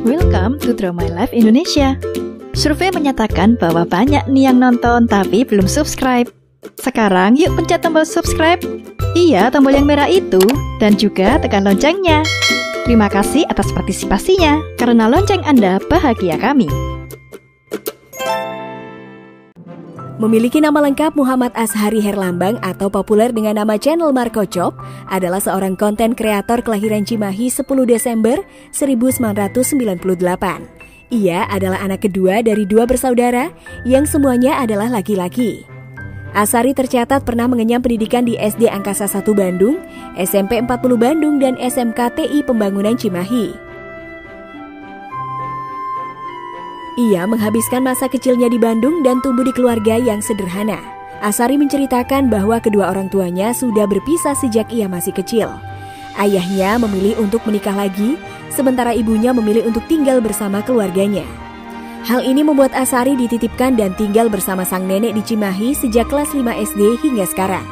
Welcome to Draw My Life Indonesia. Survei menyatakan bahwa banyak nih yang nonton tapi belum subscribe. Sekarang yuk pencet tombol subscribe. Iya, tombol yang merah itu. Dan juga tekan loncengnya. Terima kasih atas partisipasinya. Karena lonceng Anda bahagia kami. Memiliki nama lengkap Muhammad Ashari Herlambang atau populer dengan nama channel Marco Chop adalah seorang konten kreator kelahiran Cimahi 10 Desember 1998. Ia adalah anak kedua dari 2 bersaudara yang semuanya adalah laki-laki. Ashari tercatat pernah mengenyam pendidikan di SD Angkasa 1 Bandung, SMP 40 Bandung, dan SMK TI Pembangunan Cimahi. Ia menghabiskan masa kecilnya di Bandung dan tumbuh di keluarga yang sederhana. Ashari menceritakan bahwa kedua orang tuanya sudah berpisah sejak ia masih kecil. Ayahnya memilih untuk menikah lagi, sementara ibunya memilih untuk tinggal bersama keluarganya. Hal ini membuat Ashari dititipkan dan tinggal bersama sang nenek di Cimahi sejak kelas 5 SD hingga sekarang.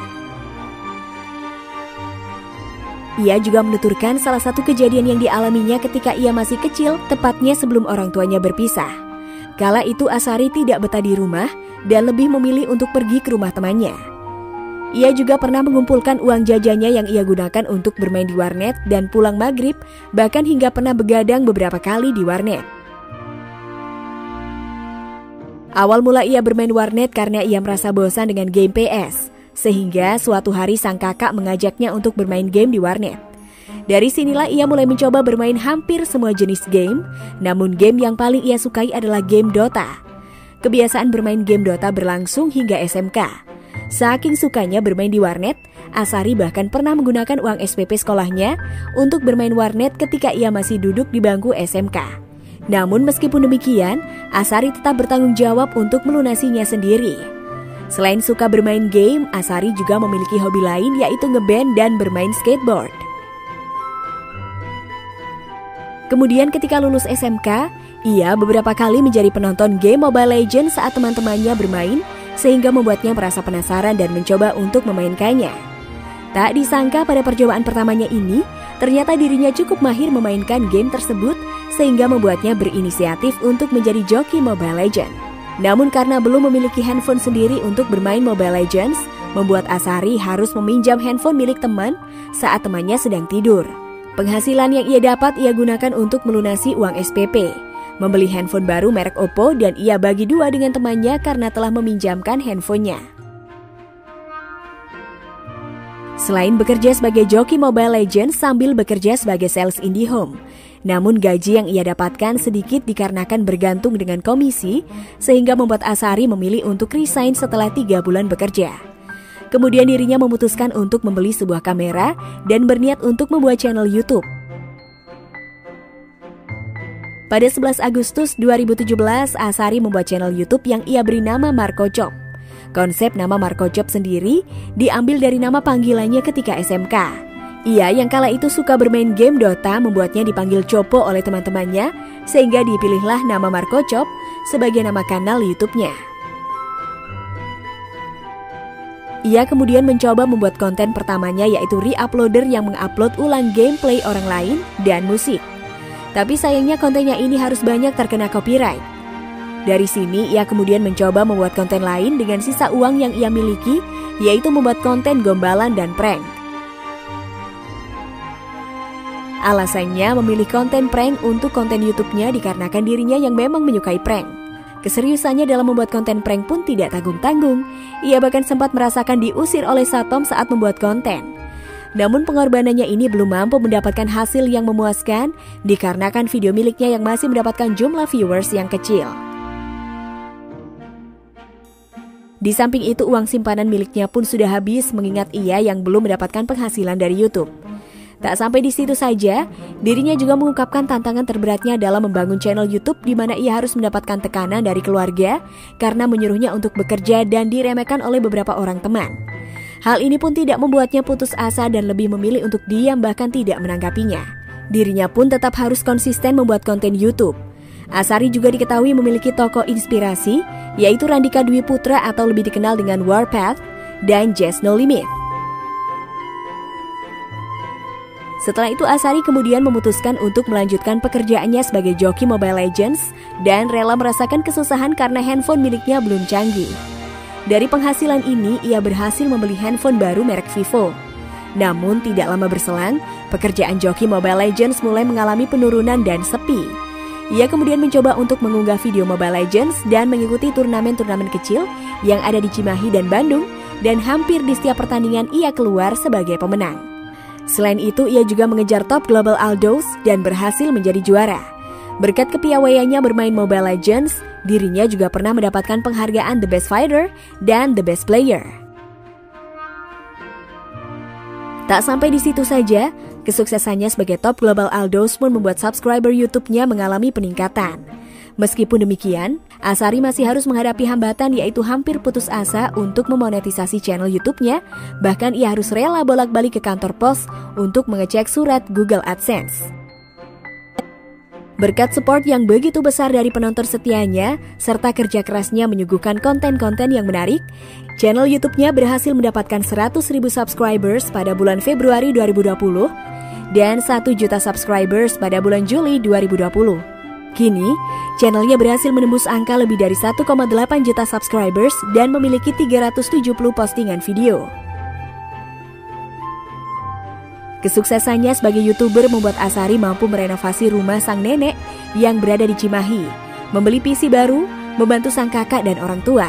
Ia juga menuturkan salah satu kejadian yang dialaminya ketika ia masih kecil, tepatnya sebelum orang tuanya berpisah. Kala itu Ashari tidak betah di rumah dan lebih memilih untuk pergi ke rumah temannya. Ia juga pernah mengumpulkan uang jajannya yang ia gunakan untuk bermain di warnet dan pulang maghrib, bahkan hingga pernah begadang beberapa kali di warnet. Awal mula ia bermain warnet karena ia merasa bosan dengan game PS, sehingga suatu hari sang kakak mengajaknya untuk bermain game di warnet. Dari sinilah ia mulai mencoba bermain hampir semua jenis game, namun game yang paling ia sukai adalah game Dota. Kebiasaan bermain game Dota berlangsung hingga SMK. Saking sukanya bermain di warnet, Ashari bahkan pernah menggunakan uang SPP sekolahnya untuk bermain warnet ketika ia masih duduk di bangku SMK. Namun meskipun demikian, Ashari tetap bertanggung jawab untuk melunasinya sendiri. Selain suka bermain game, Ashari juga memiliki hobi lain yaitu ngeband dan bermain skateboard. Kemudian ketika lulus SMK, ia beberapa kali menjadi penonton game Mobile Legends saat teman-temannya bermain, sehingga membuatnya merasa penasaran dan mencoba untuk memainkannya. Tak disangka pada percobaan pertamanya ini, ternyata dirinya cukup mahir memainkan game tersebut, sehingga membuatnya berinisiatif untuk menjadi joki Mobile Legends. Namun karena belum memiliki handphone sendiri untuk bermain Mobile Legends, membuat Ashari harus meminjam handphone milik teman saat temannya sedang tidur. Penghasilan yang ia dapat ia gunakan untuk melunasi uang SPP, membeli handphone baru merek Oppo, dan ia bagi 2 dengan temannya karena telah meminjamkan handphonenya. Selain bekerja sebagai joki Mobile Legends sambil bekerja sebagai sales IndiHome, namun gaji yang ia dapatkan sedikit dikarenakan bergantung dengan komisi, sehingga membuat Ashari memilih untuk resign setelah 3 bulan bekerja. Kemudian dirinya memutuskan untuk membeli sebuah kamera dan berniat untuk membuat channel YouTube. Pada 11 Agustus 2017, Ashari membuat channel YouTube yang ia beri nama Marco Chop. Konsep nama Marco Chop sendiri diambil dari nama panggilannya ketika SMK. Ia yang kala itu suka bermain game Dota membuatnya dipanggil Chopo oleh teman-temannya, sehingga dipilihlah nama Marco Chop sebagai nama kanal YouTube-nya. Ia kemudian mencoba membuat konten pertamanya yaitu re-uploader yang mengupload ulang gameplay orang lain dan musik. Tapi sayangnya kontennya ini harus banyak terkena copyright. Dari sini ia kemudian mencoba membuat konten lain dengan sisa uang yang ia miliki, yaitu membuat konten gombalan dan prank. Alasannya memilih konten prank untuk konten YouTube-nya dikarenakan dirinya yang memang menyukai prank. Keseriusannya dalam membuat konten prank pun tidak tanggung-tanggung. Ia bahkan sempat merasakan diusir oleh Satpam saat membuat konten. Namun pengorbanannya ini belum mampu mendapatkan hasil yang memuaskan dikarenakan video miliknya yang masih mendapatkan jumlah viewers yang kecil. Di samping itu uang simpanan miliknya pun sudah habis mengingat ia yang belum mendapatkan penghasilan dari YouTube. Tak sampai di situ saja, dirinya juga mengungkapkan tantangan terberatnya dalam membangun channel YouTube di mana ia harus mendapatkan tekanan dari keluarga karena menyuruhnya untuk bekerja dan diremehkan oleh beberapa orang teman. Hal ini pun tidak membuatnya putus asa dan lebih memilih untuk diam bahkan tidak menanggapinya. Dirinya pun tetap harus konsisten membuat konten YouTube. Ashari juga diketahui memiliki tokoh inspirasi, yaitu Randika Dwi Putra atau lebih dikenal dengan Warpath dan Just No Limit. Setelah itu Asari kemudian memutuskan untuk melanjutkan pekerjaannya sebagai joki Mobile Legends dan rela merasakan kesusahan karena handphone miliknya belum canggih. Dari penghasilan ini, ia berhasil membeli handphone baru merek Vivo. Namun tidak lama berselang, pekerjaan joki Mobile Legends mulai mengalami penurunan dan sepi. Ia kemudian mencoba untuk mengunggah video Mobile Legends dan mengikuti turnamen-turnamen kecil yang ada di Cimahi dan Bandung, dan hampir di setiap pertandingan ia keluar sebagai pemenang. Selain itu, ia juga mengejar top Global Aldos dan berhasil menjadi juara. Berkat kepiawaiannya bermain Mobile Legends, dirinya juga pernah mendapatkan penghargaan The Best Fighter dan The Best Player. Tak sampai di situ saja, kesuksesannya sebagai top Global Aldos pun membuat subscriber YouTube-nya mengalami peningkatan. Meskipun demikian, Asari masih harus menghadapi hambatan, yaitu hampir putus asa untuk memonetisasi channel YouTube-nya. Bahkan ia harus rela bolak-balik ke kantor pos untuk mengecek surat Google AdSense. Berkat support yang begitu besar dari penonton setianya, serta kerja kerasnya menyuguhkan konten-konten yang menarik, channel YouTube-nya berhasil mendapatkan 100.000 subscribers pada bulan Februari 2020 dan 1 juta subscribers pada bulan Juli 2020. Kini, channelnya berhasil menembus angka lebih dari 1,8 juta subscribers dan memiliki 370 postingan video. Kesuksesannya sebagai YouTuber membuat Asari mampu merenovasi rumah sang nenek yang berada di Cimahi, membeli PC baru, membantu sang kakak dan orang tua.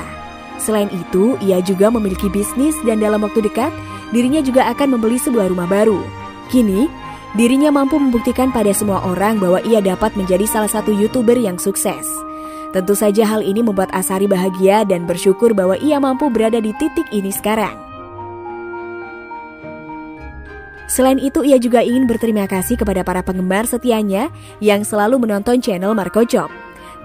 Selain itu, ia juga memiliki bisnis dan dalam waktu dekat, dirinya juga akan membeli sebuah rumah baru. Kini, dirinya mampu membuktikan pada semua orang bahwa ia dapat menjadi salah satu YouTuber yang sukses. Tentu saja hal ini membuat Asari bahagia dan bersyukur bahwa ia mampu berada di titik ini sekarang. Selain itu, ia juga ingin berterima kasih kepada para penggemar setianya yang selalu menonton channel Marco Chop.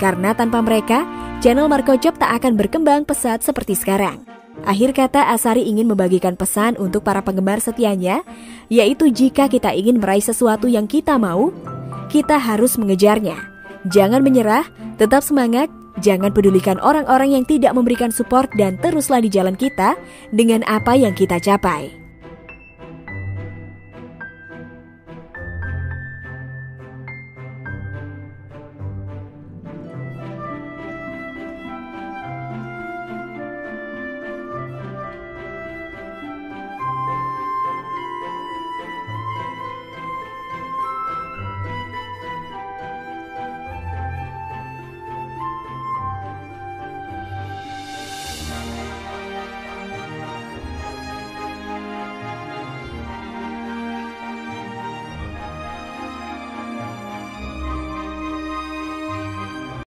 Karena tanpa mereka, channel Marco Chop tak akan berkembang pesat seperti sekarang. Akhir kata, Asari ingin membagikan pesan untuk para penggemar setianya, yaitu jika kita ingin meraih sesuatu yang kita mau, kita harus mengejarnya. Jangan menyerah, tetap semangat, jangan pedulikan orang-orang yang tidak memberikan support dan teruslah di jalan kita dengan apa yang kita capai.